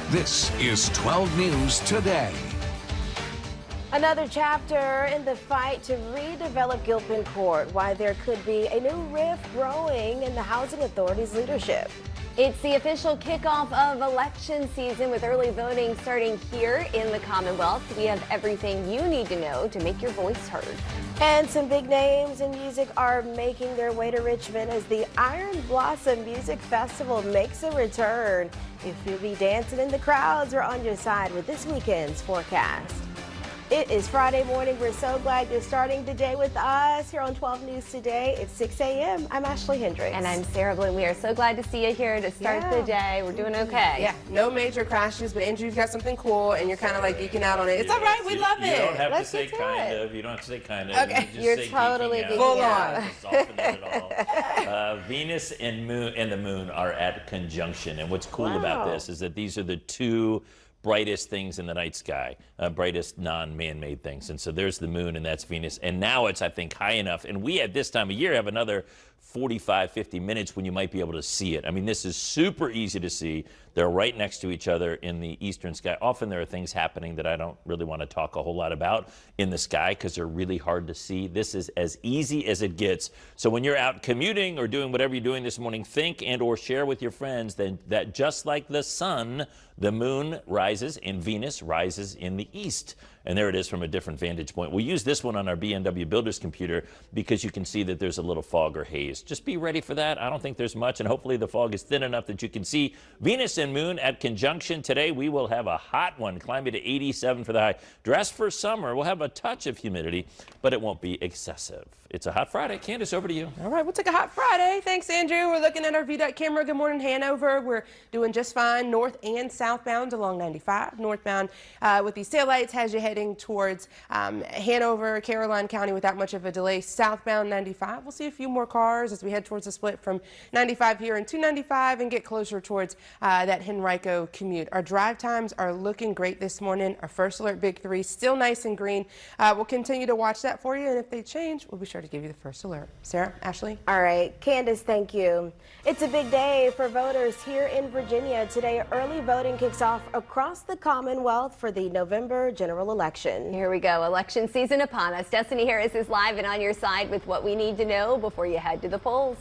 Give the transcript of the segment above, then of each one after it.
This is 12 News Today. Another chapter in the fight to redevelop Gilpin Court, why there could be a new rift growing in the Housing Authority's leadership. It's the official kickoff of election season with early voting starting here in the Commonwealth. We have everything you need to know to make your voice heard. And some big names in music are making their way to Richmond as the Iron Blossom Music Festival makes a return. If you'll be dancing in the crowds, we're on your side with this weekend's forecast. It is Friday morning. We're so glad you're starting the day with us here on 12 News Today. It's 6 a.m. I'm Ashley Hendricks. And I'm Sarah Bloom. We are so glad to see you here to start the day. We're doing okay. Yeah, no major crashes, but Andrew, you've got something cool and you're kind of like geeking out on it. It's all right. We love it. You don't have Let's to say get to kind it. of. You don't have to say kind of. Okay. You just You're say totally geeking out. Full out. on. Just soften it all. Venus and the moon are at conjunction. And what's cool about this is that these are the two brightest things in the night sky, brightest non-man-made things. And so there's the moon and that's Venus. And now it's, I think, high enough. And we at this time of year have another 45, 50 minutes when you might be able to see it. I mean, this is super easy to see. They're right next to each other in the eastern sky. Often there are things happening that I don't really want to talk a whole lot about in the sky because they're really hard to see. This is as easy as it gets. So when you're out commuting or doing whatever you're doing this morning, think and or share with your friends that just like the sun, the moon rises and Venus rises in the east. And there it is from a different vantage point. We'll use this one on our BMW Builder's computer because you can see that there's a little fog or haze. Just be ready for that. I don't think there's much, and hopefully the fog is thin enough that you can see Venus and moon at conjunction. Today we will have a hot one, climbing to 87 for the high. Dress for summer. We'll have a touch of humidity, but it won't be excessive. It's a hot Friday. Candace, over to you. All right, we'll take a hot Friday. Thanks, Andrew. We're looking at our VDOT camera. Good morning, Hanover. We're doing just fine north and southbound along 95. Northbound with these taillights has you heading towards Hanover, Caroline County without much of a delay. Southbound 95. We'll see a few more cars as we head towards the split from 95 here and 295 and get closer towards that Henrico commute. Our drive times are looking great this morning. Our first alert big 3 still nice and green. We'll continue to watch that for you, and if they change, we'll be sure to give you the first alert. Sarah, Ashley? All right, Candace, thank you. It's a big day for voters here in Virginia. Today, early voting kicks off across the Commonwealth for the November general election. Here we go. Election season upon us. Destiny Harris is live and on your side with what we need to know before you head to the polls.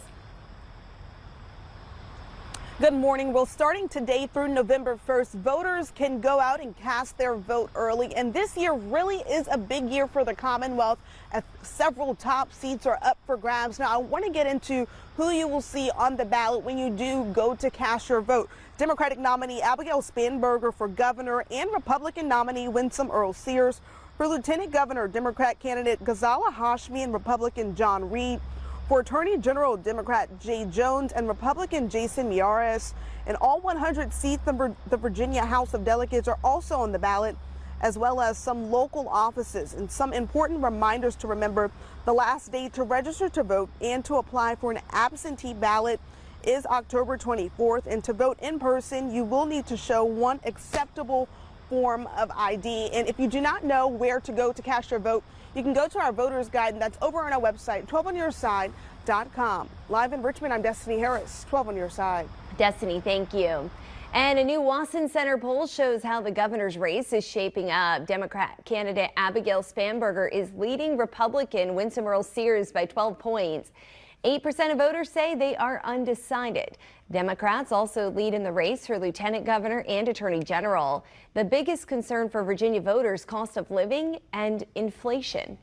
Good morning. Well, starting today through November 1st, voters can go out and cast their vote early. And this year really is a big year for the Commonwealth as several top seats are up for grabs. Now, I want to get into who you will see on the ballot when you do go to cast your vote. Democratic nominee Abigail Spanberger for governor and Republican nominee Winsome Earl-Sears. For lieutenant governor, Democrat candidate Ghazala Hashmi and Republican John Reed. For Attorney General, Democrat Jay Jones and Republican Jason Miyares. And all 100 seats in the Virginia House of Delegates are also on the ballot, as well as some local offices. And some important reminders to remember: the last day to register to vote and to apply for an absentee ballot is October 24th. And to vote in person, you will need to show one acceptable form of ID. And if you do not know where to go to cast your vote, you can go to our voter's guide, and that's over on our website, 12OnYourSide.com. Live in Richmond, I'm Destiny Harris, 12 on Your Side. Destiny, thank you. And a new Wasson Center poll shows how the governor's race is shaping up. Democrat candidate Abigail Spanberger is leading Republican Winsome Earl-Sears by 12 points. 8% of voters say they are undecided. Democrats also lead in the race for lieutenant governor and attorney general. The biggest concern for Virginia voters: cost of living and inflation.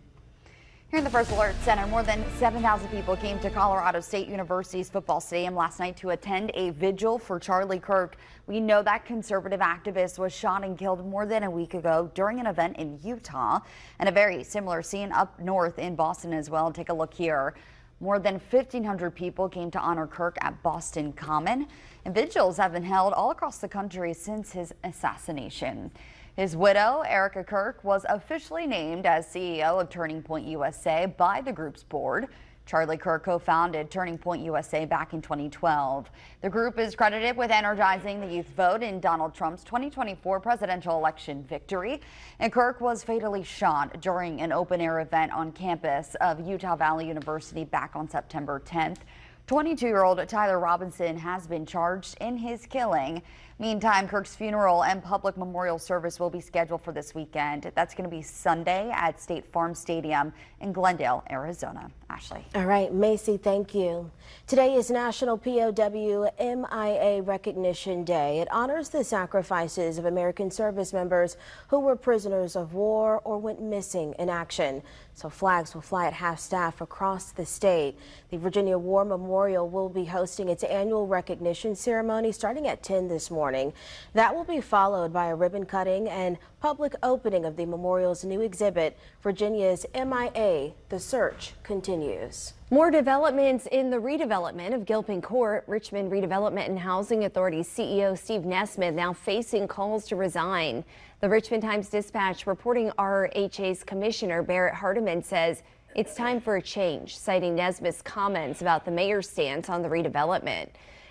Here in the First Alert Center, more than 7,000 people came to Colorado State University's football stadium last night to attend a vigil for Charlie Kirk. We know that conservative activist was shot and killed more than a week ago during an event in Utah, and a very similar scene up north in Boston as well. Take a look here. More than 1,500 people came to honor Kirk at Boston Common, and vigils have been held all across the country since his assassination. His widow, Erica Kirk, was officially named as CEO of Turning Point USA by the group's board. Charlie Kirk co-founded Turning Point USA back in 2012. The group is credited with energizing the youth vote in Donald Trump's 2024 presidential election victory. And Kirk was fatally shot during an open-air event on campus of Utah Valley University back on September 10th. 22-year-old Tyler Robinson has been charged in his killing. Meantime, Kirk's funeral and public memorial service will be scheduled for this weekend. That's going to be Sunday at State Farm Stadium in Glendale, Arizona. Ashley. All right, Macy, thank you. Today is National POW MIA Recognition Day. It honors the sacrifices of American service members who were prisoners of war or went missing in action. So flags will fly at half-staff across the state. The Virginia War Memorial will be hosting its annual recognition ceremony starting at 10 this morning. That will be followed by a ribbon cutting and public opening of the memorial's new exhibit, Virginia's MIA, The Search Continues. More developments in the redevelopment of Gilpin Court. Richmond Redevelopment and Housing Authority CEO Steve Nesmith now facing calls to resign. The Richmond Times-Dispatch reporting RHA's Commissioner Barrett Hardiman says it's time for a change, citing Nesmith's comments about the mayor's stance on the redevelopment.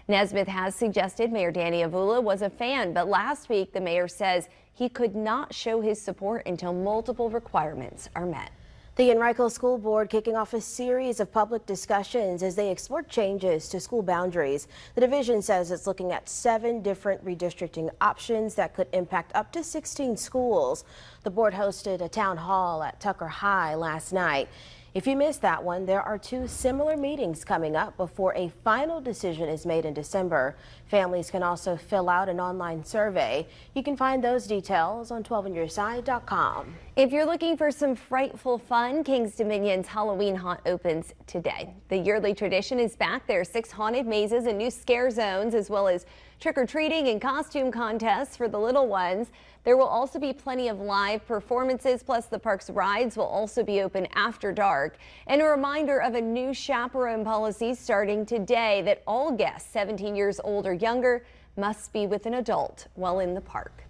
Nesmith has suggested Mayor Danny Avula was a fan, but last week the mayor says he could not show his support until multiple requirements are met. The Enrico School Board kicking off a series of public discussions as they explore changes to school boundaries. The division says it's looking at 7 different redistricting options that could impact up to 16 schools. The board hosted a town hall at Tucker High last night. If you missed that one, there are 2 similar meetings coming up before a final decision is made in December. Families can also fill out an online survey. You can find those details on 12OnYourSide.com. If you're looking for some frightful fun, Kings Dominion's Halloween Haunt opens today. The yearly tradition is back. There are 6 haunted mazes and new scare zones, as well as trick-or-treating and costume contests for the little ones. There will also be plenty of live performances, plus the park's rides will also be open after dark. And a reminder of a new chaperone policy starting today that all guests 17 years old or younger must be with an adult while in the park.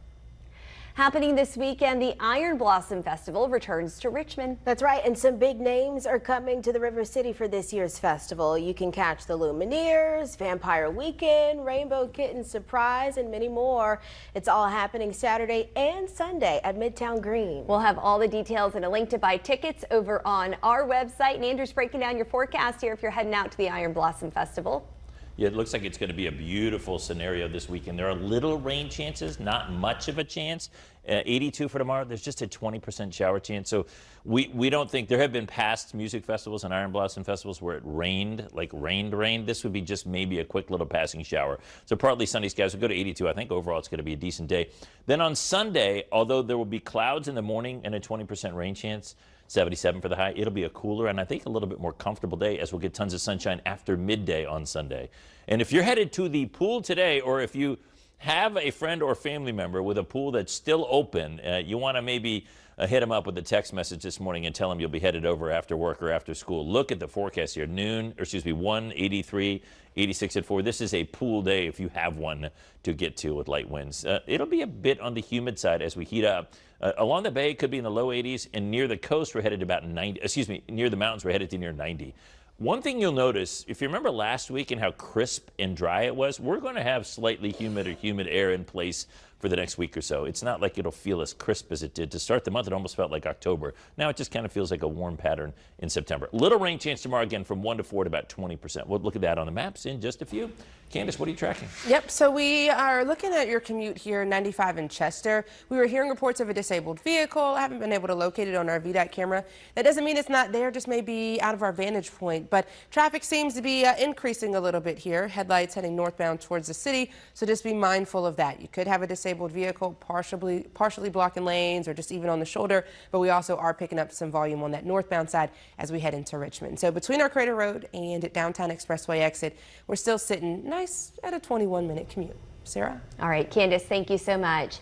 Happening this weekend, the Iron Blossom Festival returns to Richmond. That's right, and some big names are coming to the River City for this year's festival. You can catch the Lumineers, Vampire Weekend, Rainbow Kitten Surprise, and many more. It's all happening Saturday and Sunday at Midtown Green. We'll have all the details and a link to buy tickets over on our website. And Andrew's breaking down your forecast here if you're heading out to the Iron Blossom Festival. Yeah, it looks like it's going to be a beautiful scenario this weekend. There are little rain chances, not much of a chance. 82 for tomorrow. There's just a 20% shower chance. So we don't think, there have been past music festivals and Iron Blossom festivals where it rained, like rained. This would be just maybe a quick little passing shower. So partly sunny skies. We'll go to 82. I think overall it's going to be a decent day. Then on Sunday, although there will be clouds in the morning and a 20% rain chance, 77 for the high. It'll be a cooler and I think a little bit more comfortable day as we'll get tons of sunshine after midday on Sunday. And if you're headed to the pool today, or if you have a friend or family member with a pool that's still open, you want to maybe hit them up with a text message this morning and tell them you'll be headed over after work or after school. Look at the forecast here. 1, 83, 86 at 4. This is a pool day if you have one to get to with light winds. It'll be a bit on the humid side as we heat up. Along the bay, it could be in the low 80s, and near the coast, we're headed to about 90. Near the mountains, we're headed to near 90. One thing you'll notice, if you remember last week and how crisp and dry it was, we're going to have slightly humid air in place for the next week or so. It's not like it'll feel as crisp as it did to start the month. It almost felt like October. Now it just kind of feels like a warm pattern in September. Little rain chance tomorrow, again, from 1 to 4 to about 20%. We'll look at that on the maps in just a few. Candace, what are you tracking? Yep, so we are looking at your commute here, 95 in Chester. We were hearing reports of a disabled vehicle. I haven't been able to locate it on our VDOT camera. That doesn't mean it's not there, just may be out of our vantage point. But traffic seems to be increasing a little bit here. Headlights heading northbound towards the city, so just be mindful of that. You could have a disabled vehicle partially blocking lanes or just even on the shoulder, but we also are picking up some volume on that northbound side as we head into Richmond. So between our Crater Road and Downtown Expressway exit, we're still sitting nice at a 21-minute commute. Sarah? All right, Candace, thank you so much.